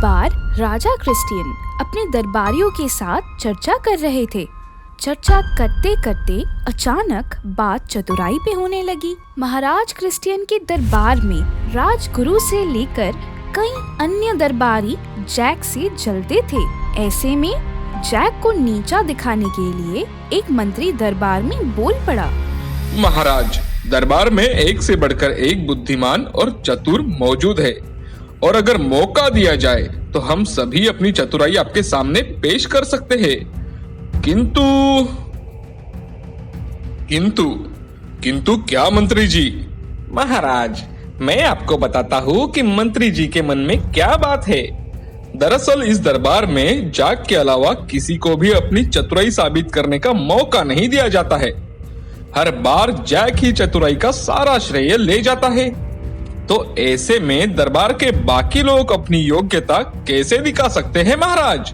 बार राजा Christian अपने दरबारियों के साथ चर्चा कर रहे थे। चर्चा करते करते अचानक बात चतुराई पे होने लगी। महाराज क्रिस्टियन के दरबार में राजगुरु से लेकर कई अन्य दरबारी जैक से जलते थे। ऐसे में जैक को नीचा दिखाने के लिए एक मंत्री दरबार में बोल पड़ा। महाराज, दरबार में एक से बढ़कर एक बुद्धिमान और चतुर मौजूद है, और अगर मौका दिया जाए तो हम सभी अपनी चतुराई आपके सामने पेश कर सकते हैं। किंतु किंतु किंतु क्या मंत्री जी? महाराज, मैं आपको बताता हूँ कि मंत्री जी के मन में क्या बात है। दरअसल इस दरबार में जैक के अलावा किसी को भी अपनी चतुराई साबित करने का मौका नहीं दिया जाता है। हर बार जैक ही चतुराई का सारा श्रेय ले जाता है। तो ऐसे में दरबार के बाकी लोग अपनी योग्यता कैसे दिखा सकते हैं महाराज?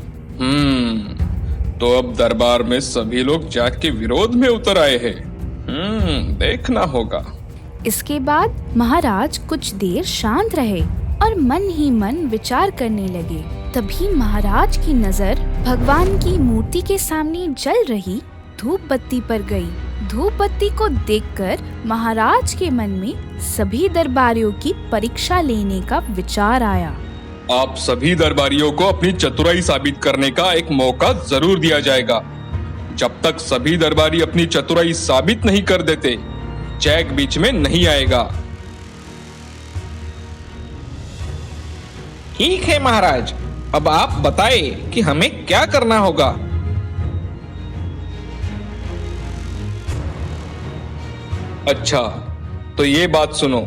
तो अब दरबार में सभी लोग जैक के विरोध में उतर आए हैं। देखना होगा। इसके बाद महाराज कुछ देर शांत रहे और मन ही मन विचार करने लगे। तभी महाराज की नजर भगवान की मूर्ति के सामने जल रही धूप बत्ती पर गई। धूप बत्ती को देखकर महाराज के मन में सभी दरबारियों की परीक्षा लेने का विचार आया। आप सभी दरबारियों को अपनी चतुराई साबित करने का एक मौका जरूर दिया जाएगा। जब तक सभी दरबारी अपनी चतुराई साबित नहीं कर देते, जैक बीच में नहीं आएगा। ठीक है महाराज, अब आप बताए कि हमें क्या करना होगा। अच्छा, तो ये बात सुनो।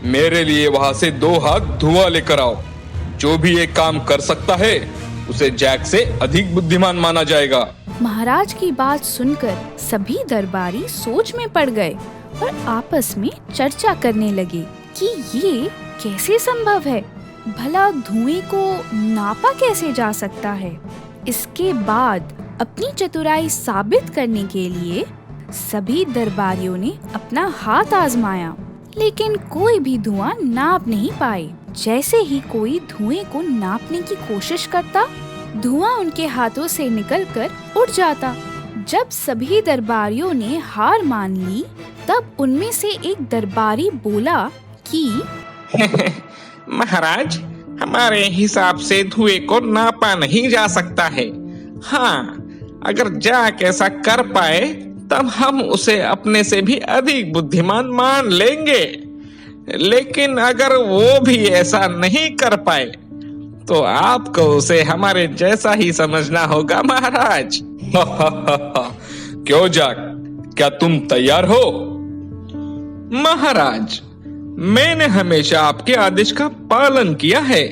मेरे लिए वहां से 2 हाथ धुआं लेकर आओ। जो भी एक काम कर सकता है उसे जैक से अधिक बुद्धिमान माना जाएगा। महाराज की बात सुनकर सभी दरबारी सोच में पड़ गए और आपस में चर्चा करने लगे कि ये कैसे संभव है। भला धुएं को नापा कैसे जा सकता है। इसके बाद अपनी चतुराई साबित करने के लिए सभी दरबारियों ने अपना हाथ आजमाया, लेकिन कोई भी धुआं नाप नहीं पाए। जैसे ही कोई धुएं को नापने की कोशिश करता, धुआं उनके हाथों से निकलकर उड़ जाता। जब सभी दरबारियों ने हार मान ली, तब उनमें से एक दरबारी बोला कि महाराज, हमारे हिसाब से धुएं को नापा नहीं जा सकता है। हाँ, अगर जैक ऐसा कर पाए तब हम उसे अपने से भी अधिक बुद्धिमान मान लेंगे। लेकिन अगर वो भी ऐसा नहीं कर पाए तो आपको उसे हमारे जैसा ही समझना होगा महाराज। क्यों जैक, क्या तुम तैयार हो? महाराज, मैंने हमेशा आपके आदेश का पालन किया है।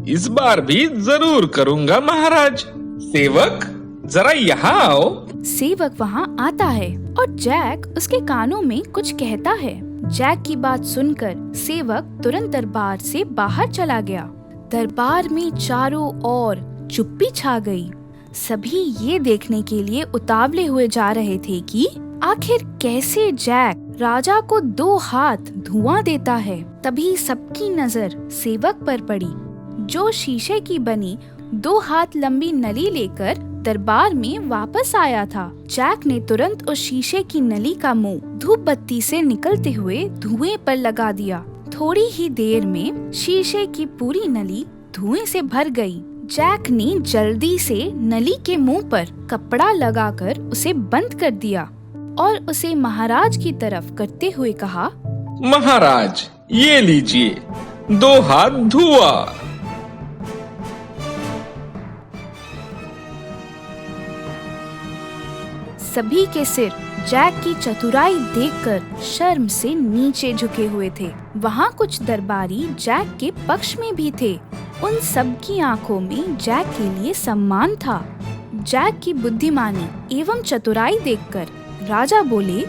इस बार भी जरूर करूंगा महाराज। सेवक, जरा यहाँ आओ। सेवक वहाँ आता है और जैक उसके कानों में कुछ कहता है। जैक की बात सुनकर सेवक तुरंत दरबार से बाहर चला गया। दरबार में चारों ओर चुप्पी छा गई। सभी ये देखने के लिए उतावले हुए जा रहे थे कि आखिर कैसे जैक राजा को 2 हाथ धुआं देता है। तभी सबकी नजर सेवक पर पड़ी, जो शीशे की बनी 2 हाथ लंबी नली लेकर दरबार में वापस आया था। जैक ने तुरंत उस शीशे की नली का मुंह धूप बत्ती से निकलते हुए धुएं पर लगा दिया। थोड़ी ही देर में शीशे की पूरी नली धुएं से भर गई। जैक ने जल्दी से नली के मुंह पर कपड़ा लगाकर उसे बंद कर दिया और उसे महाराज की तरफ करते हुए कहा, महाराज, ये लीजिए 2 हाथ धुआं। सभी के सिर जैक की चतुराई देखकर शर्म से नीचे झुके हुए थे। वहाँ कुछ दरबारी जैक के पक्ष में भी थे। उन सब की आंखों में जैक के लिए सम्मान था। जैक की बुद्धिमानी एवं चतुराई देखकर राजा बोले,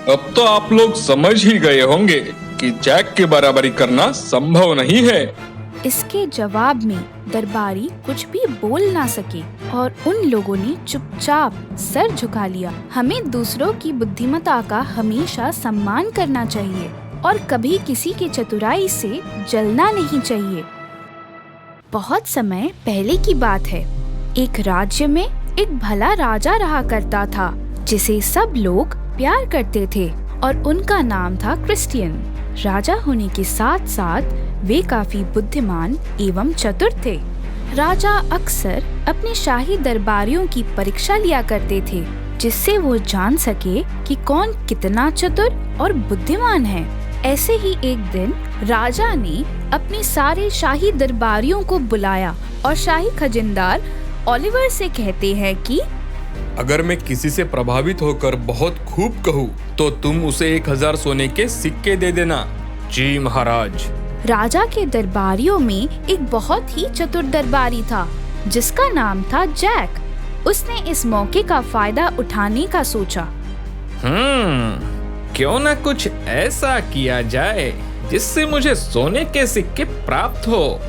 अब तो आप लोग समझ ही गए होंगे कि जैक की बराबरी करना संभव नहीं है। इसके जवाब में दरबारी कुछ भी बोल ना सके और उन लोगों ने चुपचाप सर झुका लिया। हमें दूसरों की बुद्धिमत्ता का हमेशा सम्मान करना चाहिए और कभी किसी की चतुराई से जलना नहीं चाहिए। बहुत समय पहले की बात है। एक राज्य में एक भला राजा रहा करता था जिसे सब लोग प्यार करते थे और उनका नाम था क्रिस्टियन। राजा होने के साथ साथ वे काफी बुद्धिमान एवं चतुर थे। राजा अक्सर अपने शाही दरबारियों की परीक्षा लिया करते थे जिससे वो जान सके कि कौन कितना चतुर और बुद्धिमान है। ऐसे ही एक दिन राजा ने अपने सारे शाही दरबारियों को बुलाया और शाही खजिनदार ओलिवर से कहते हैं कि अगर मैं किसी से प्रभावित होकर बहुत खूब कहूँ तो तुम उसे 1000 सोने के सिक्के दे देना। जी महाराज। राजा के दरबारियों में एक बहुत ही चतुर दरबारी था जिसका नाम था जैक। उसने इस मौके का फायदा उठाने का सोचा। क्यों ना कुछ ऐसा किया जाए जिससे मुझे सोने के सिक्के प्राप्त हो।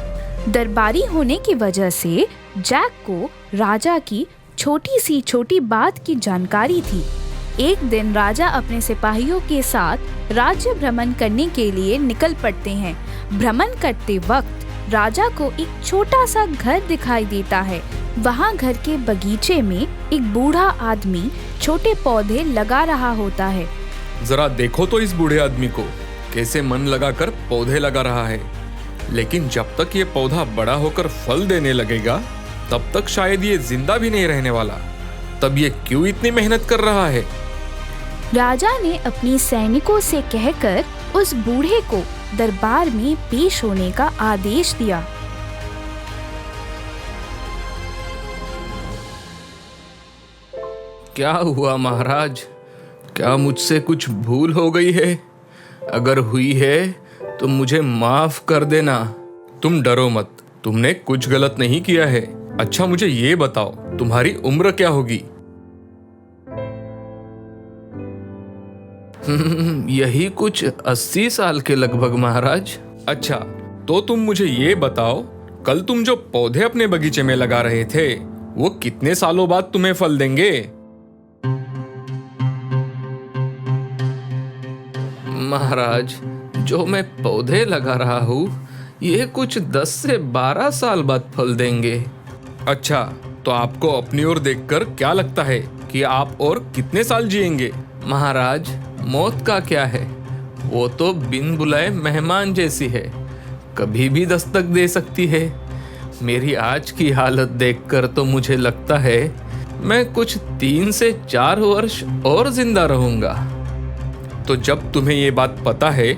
दरबारी होने की वजह से जैक को राजा की छोटी बात की जानकारी थी। एक दिन राजा अपने सिपाहियों के साथ राज्य भ्रमण करने के लिए निकल पड़ते हैं। भ्रमण करते वक्त राजा को एक छोटा सा घर दिखाई देता है। वहाँ घर के बगीचे में एक बूढ़ा आदमी छोटे पौधे लगा रहा होता है। जरा देखो तो इस बूढ़े आदमी को, कैसे मन लगाकर पौधे लगा रहा है। लेकिन जब तक ये पौधा बड़ा होकर फल देने लगेगा तब तक शायद ये जिंदा भी नहीं रहने वाला। तब ये क्यों इतनी मेहनत कर रहा है? राजा ने अपनी सैनिकों से कहकर उस बूढ़े को दरबार में पेश होने का आदेश दिया। क्या हुआ महाराज? क्या मुझसे कुछ भूल हो गई है? अगर हुई है तो मुझे माफ कर देना। तुम डरो मत, तुमने कुछ गलत नहीं किया है। अच्छा मुझे ये बताओ, तुम्हारी उम्र क्या होगी? यही कुछ 80 साल के लगभग महाराज। अच्छा तो तुम मुझे ये बताओ, कल तुम जो पौधे अपने बगीचे में लगा रहे थे वो कितने सालों बाद तुम्हें फल देंगे? महाराज, जो मैं पौधे लगा रहा हूँ ये कुछ 10 से 12 साल बाद फल देंगे। अच्छा तो आपको अपनी ओर देखकर क्या लगता है कि आप और कितने साल जिएंगे? महाराज, मौत का क्या है, वो तो बिन बुलाए मेहमान जैसी है, कभी भी दस्तक दे सकती है। मेरी आज की हालत देखकर तो मुझे लगता है मैं कुछ 3 से 4 वर्ष और जिंदा रहूंगा। तो जब तुम्हें ये बात पता है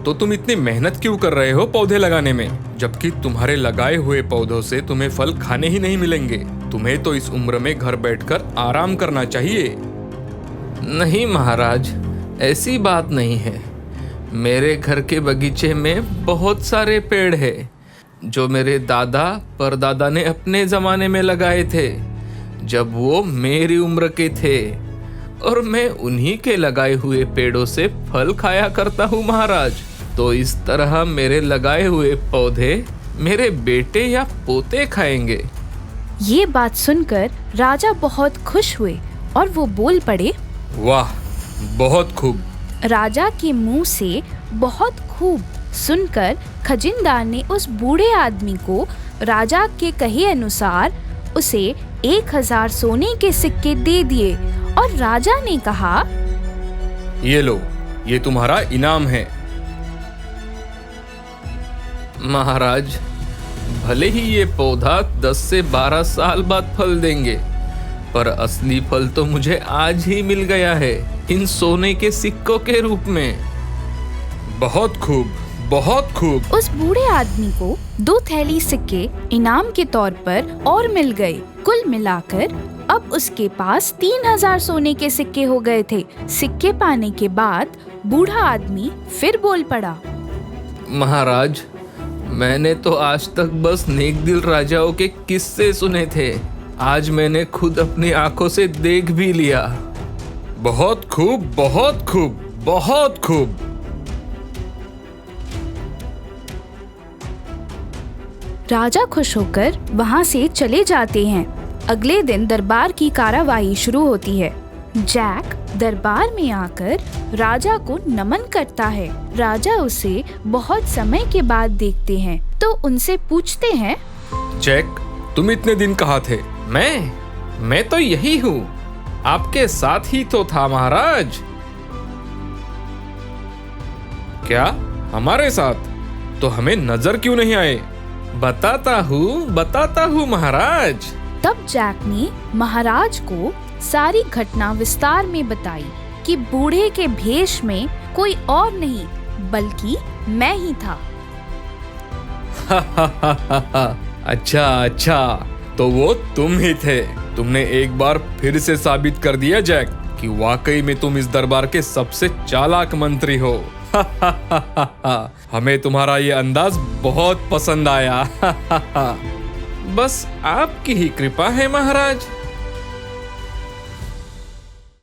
तो तुम इतनी मेहनत क्यों कर रहे हो पौधे लगाने में, जबकि तुम्हारे लगाए हुए पौधों से तुम्हें फल खाने ही नहीं मिलेंगे? तुम्हें तो इस उम्र में घर बैठकर आराम करना चाहिए। नहीं महाराज, ऐसी बात नहीं है। मेरे घर के बगीचे में बहुत सारे पेड़ हैं जो मेरे दादा परदादा ने अपने जमाने में लगाए थे जब वो मेरी उम्र के थे, और मैं उन्हीं के लगाए हुए पेड़ों से फल खाया करता हूँ महाराज। तो इस तरह मेरे लगाए हुए पौधे मेरे बेटे या पोते खाएंगे। ये बात सुनकर राजा बहुत खुश हुए और वो बोल पड़े, वाह बहुत खूब। राजा के मुंह से बहुत खूब सुनकर खजिनदार ने उस बूढ़े आदमी को राजा के कहे अनुसार उसे 1000 सोने के सिक्के दे दिए और राजा ने कहा, ये लो, ये तुम्हारा इनाम है। महाराज, भले ही ये पौधा 10 से 12 साल बाद फल देंगे, पर असली फल तो मुझे आज ही मिल गया है, इन सोने के सिक्कों के रूप में। बहुत खूब, बहुत खूब। उस बूढ़े आदमी को 2 थैली सिक्के इनाम के तौर पर और मिल गए। कुल मिलाकर अब उसके पास 3000 सोने के सिक्के हो गए थे। सिक्के पाने के बाद बूढ़ा आदमी फिर बोल पड़ा, महाराज, मैंने तो आज तक बस नेक दिल राजाओं के किस्से सुने थे, आज मैंने खुद अपनी आंखों से देख भी लिया। बहुत खूब, बहुत खूब, बहुत खूब। राजा खुश होकर वहाँ से चले जाते हैं। अगले दिन दरबार की कार्यवाही शुरू होती है। जैक दरबार में आकर राजा को नमन करता है। राजा उसे बहुत समय के बाद देखते हैं तो उनसे पूछते हैं, जैक, तुम इतने दिन कहाँ थे? मैं तो यही हूँ, आपके साथ ही तो था महाराज। क्या हमारे साथ? तो हमें नजर क्यों नहीं आए? बताता हूँ महाराज। तब जैक ने महाराज को सारी घटना विस्तार में बताई कि बूढ़े के भेष में कोई और नहीं बल्कि मैं ही था। अच्छा, तो वो तुम ही थे। तुमने एक बार फिर से साबित कर दिया जैक कि वाकई में तुम इस दरबार के सबसे चालाक मंत्री हो। हमें तुम्हारा ये अंदाज बहुत पसंद आया। बस आपकी ही कृपा है महाराज।